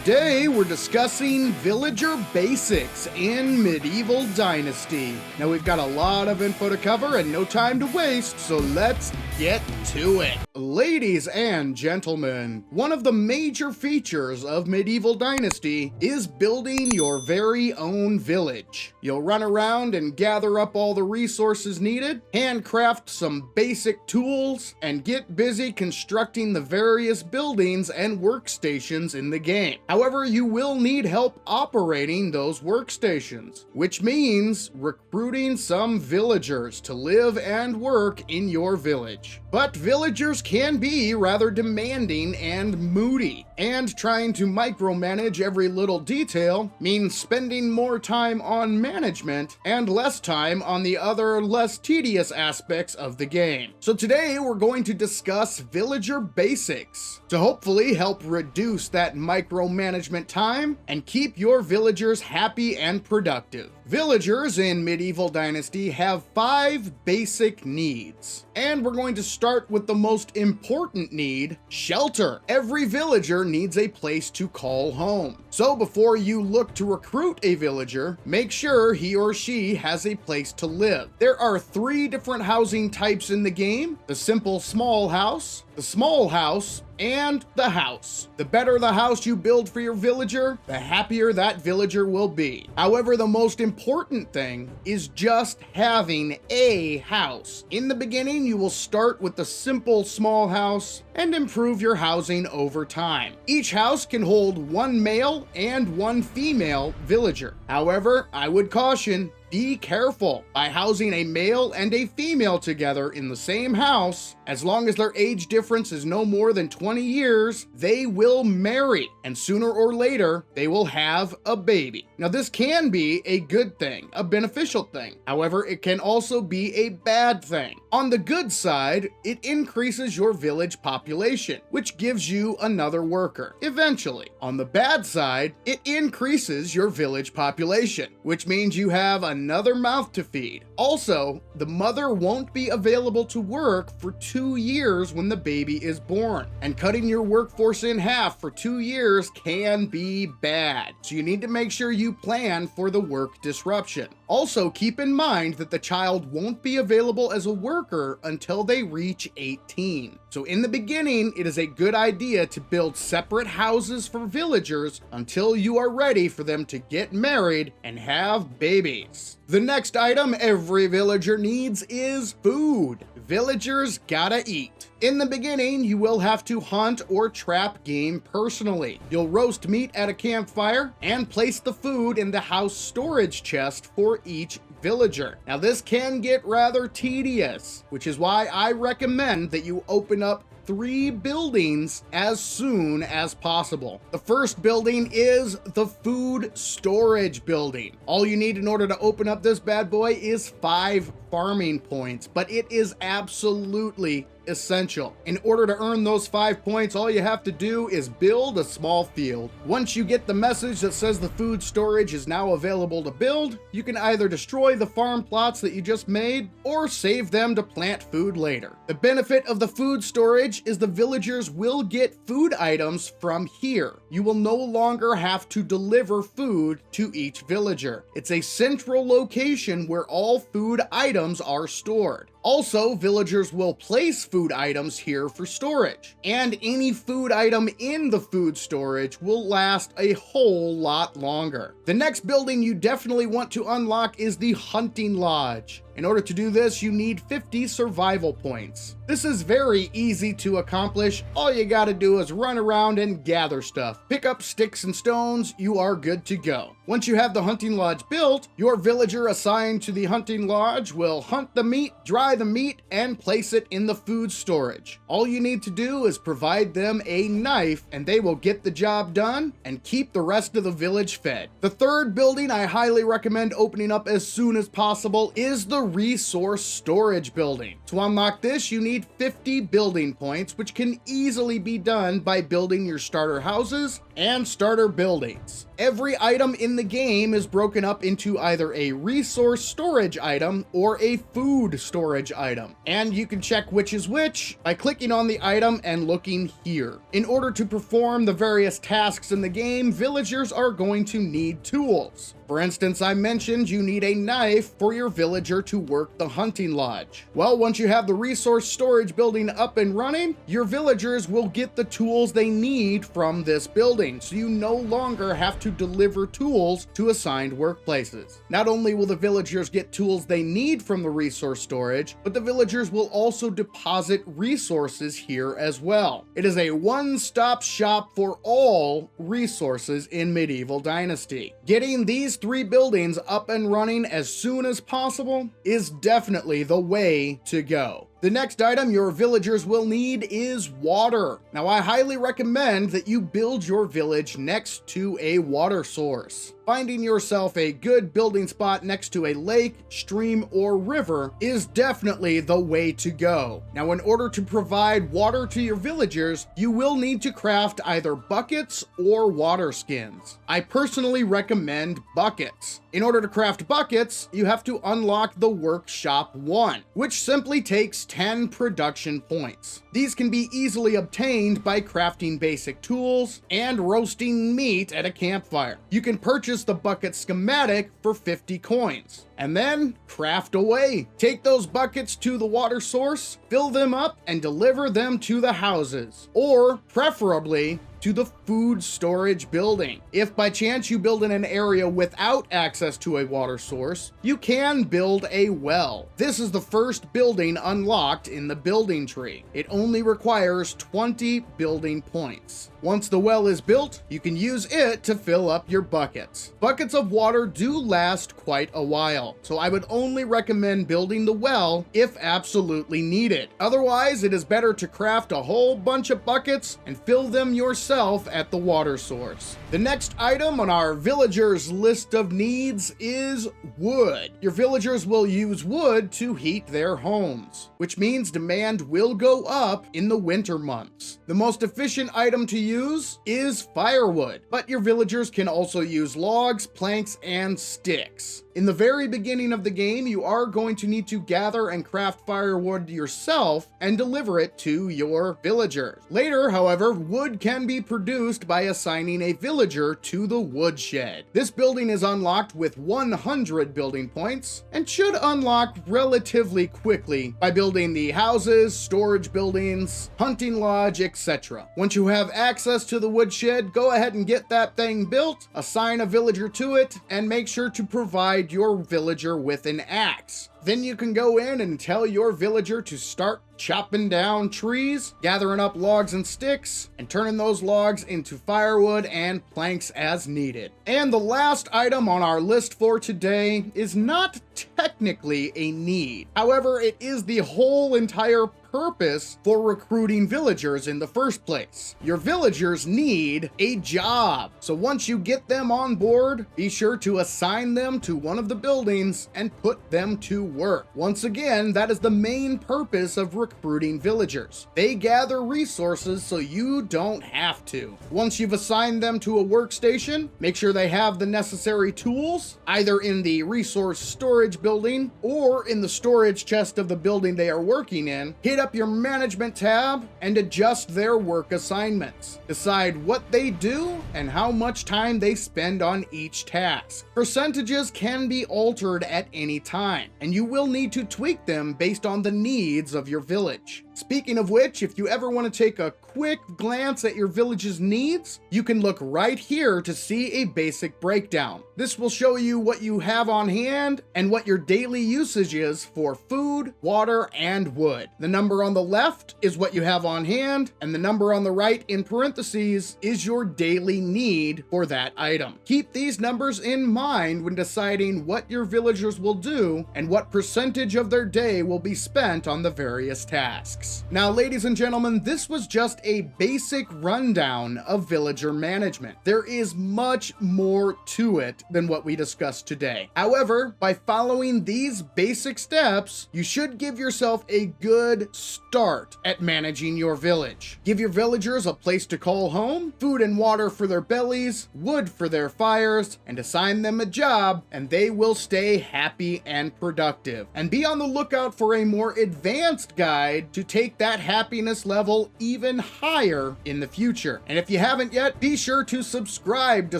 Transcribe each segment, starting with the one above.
Today we're discussing villager basics in Medieval Dynasty. Now we've got a lot of info to cover and no time to waste, so let's get to it. Ladies and gentlemen, one of the major features of Medieval Dynasty is building your very own village. You'll run around and gather up all the resources needed, handcraft some basic tools, and get busy constructing the various buildings and workstations in the game. However, you will need help operating those workstations, which means recruiting some villagers to live and work in your village. But villagers can be rather demanding and moody, and trying to micromanage every little detail means spending more time on management and less time on the other less tedious aspects of the game. So today we're going to discuss villager basics to hopefully help reduce that micromanagement time and keep your villagers happy and productive. Villagers in Medieval Dynasty have 5 basic needs, and we're going to start with the most important need, shelter. Every villager needs a place to call home. So before you look to recruit a villager, make sure he or she has a place to live. There are 3 different housing types in the game: the simple small house, the small house, and the house. The better the house you build for your villager, the happier that villager will be. However, the most important thing is just having a house. In the beginning, you will start with the simple small house and improve your housing over time. Each house can hold 1 male and 1 female villager. However, I would caution, be careful. By housing a male and a female together in the same house, as long as their age difference is no more than 20 years, they will marry, and sooner or later, they will have a baby. Now, this can be a good thing, a beneficial thing. However, it can also be a bad thing. On the good side, it increases your village population, which gives you another worker, eventually. On the bad side, it increases your village population, which means you have another mouth to feed. Also, the mother won't be available to work for 2 years when the baby is born, and cutting your workforce in half for 2 years can be bad. So you need to make sure you plan for the work disruption. Also, keep in mind that the child won't be available as a worker until they reach 18. So in the beginning, it is a good idea to build separate houses for villagers until you are ready for them to get married and have babies. The next item every villager needs is food. Villagers gotta eat. In the beginning, you will have to hunt or trap game personally. You'll roast meat at a campfire and place the food in the house storage chest for each villager. Now, this can get rather tedious, which is why I recommend that you open up 3 buildings as soon as possible. The first building is the food storage building. All you need in order to open up this bad boy is 5 farming points, but it is absolutely essential. In order to earn those 5 points, all you have to do is build a small field. Once you get the message that says the food storage is now available to build, you can either destroy the farm plots that you just made or save them to plant food later. The benefit of the food storage is the villagers will get food items from here. You will no longer have to deliver food to each villager. It's a central location where all food items are stored. Also, villagers will place food items here for storage, and any food item in the food storage will last a whole lot longer. The next building you definitely want to unlock is the hunting lodge. In order to do this, you need 50 survival points. This is very easy to accomplish. All you gotta do is run around and gather stuff. Pick up sticks and stones, you are good to go. Once you have the hunting lodge built, your villager assigned to the hunting lodge will hunt the meat, dry the meat, and place it in the food storage. All you need to do is provide them a knife, and they will get the job done and keep the rest of the village fed. The third building I highly recommend opening up as soon as possible is the resource storage building. To unlock this, you need 50 building points, which can easily be done by building your starter houses and starter buildings. Every item in the game is broken up into either a resource storage item or a food storage item, and you can check which is which by clicking on the item and looking here. In order to perform the various tasks in the game, villagers are going to need tools. For instance, I mentioned you need a knife for your villager to work the hunting lodge. Well, once you have the resource storage building up and running, your villagers will get the tools they need from this building, so you no longer have to deliver tools to assigned workplaces. Not only will the villagers get tools they need from the resource storage, but the villagers will also deposit resources here as well. It is a one-stop shop for all resources in Medieval Dynasty. Getting these 3 buildings up and running as soon as possible is definitely the way to go. The next item your villagers will need is water. Now, I highly recommend that you build your village next to a water source. Finding yourself a good building spot next to a lake, stream, or river is definitely the way to go. Now, in order to provide water to your villagers, you will need to craft either buckets or water skins. I personally recommend buckets. In order to craft buckets, you have to unlock the Workshop 1, which simply takes 10 production points. These can be easily obtained by crafting basic tools and roasting meat at a campfire. You can purchase the bucket schematic for 50 coins, and then craft away. Take those buckets to the water source, fill them up, and deliver them to the houses, or preferably to the food storage building. If by chance you build in an area without access to a water source, you can build a well. This is the first building unlocked in the building tree. It only requires 20 building points. Once the well is built, you can use it to fill up your buckets. Buckets of water do last quite a while, so I would only recommend building the well if absolutely needed. Otherwise, it is better to craft a whole bunch of buckets and fill them yourself at the water source. The next item on our villagers' list of needs is wood. Your villagers will use wood to heat their homes, which means demand will go up in the winter months. The most efficient item to use is firewood, but your villagers can also use logs, planks, and sticks. In the very beginning of the game, you are going to need to gather and craft firewood yourself and deliver it to your villagers. Later, however, wood can be produced by assigning a villager to the woodshed. This building is unlocked with 100 building points and should unlock relatively quickly by building the houses, storage buildings, hunting lodge, etc. Once you have access to the woodshed, go ahead and get that thing built, assign a villager to it, and make sure to provide your villager with an axe. Then you can go in and tell your villager to start chopping down trees, gathering up logs and sticks, and turning those logs into firewood and planks as needed. And the last item on our list for today is not technically a need. However, it is the whole entire purpose for recruiting villagers in the first place. Your villagers need a job. So once you get them on board, be sure to assign them to one of the buildings and put them to work. Once again, that is the main purpose of recruiting villagers. They gather resources so you don't have to. Once you've assigned them to a workstation, make sure they have the necessary tools, either in the resource storage building or in the storage chest of the building they are working in. Hit up your management tab and adjust their work assignments. Decide what they do and how much time they spend on each task. Percentages can be altered at any time, and you will need to tweak them based on the needs of your village. Speaking of which, if you ever want to take a quick glance at your village's needs, you can look right here to see a basic breakdown. This will show you what you have on hand and what your daily usage is for food, water, and wood. The number on the left is what you have on hand, and the number on the right in parentheses is your daily need for that item. Keep these numbers in mind when deciding what your villagers will do and what percentage of their day will be spent on the various tasks. basics. Now, ladies and gentlemen, this was just a basic rundown of villager management. There is much more to it than what we discussed today. However, by following these basic steps, you should give yourself a good start at managing your village. Give your villagers a place to call home, food and water for their bellies, wood for their fires, and assign them a job, and they will stay happy and productive. And be on the lookout for a more advanced guide to take that happiness level even higher in the future. And if you haven't yet, be sure to subscribe to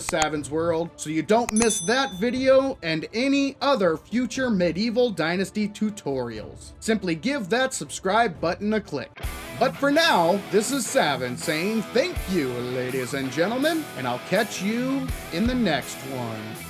Savin's World so you don't miss that video and any other future Medieval Dynasty tutorials. Simply give that subscribe button a click. But for now, this is Savin saying thank you, ladies and gentlemen, and I'll catch you in the next one.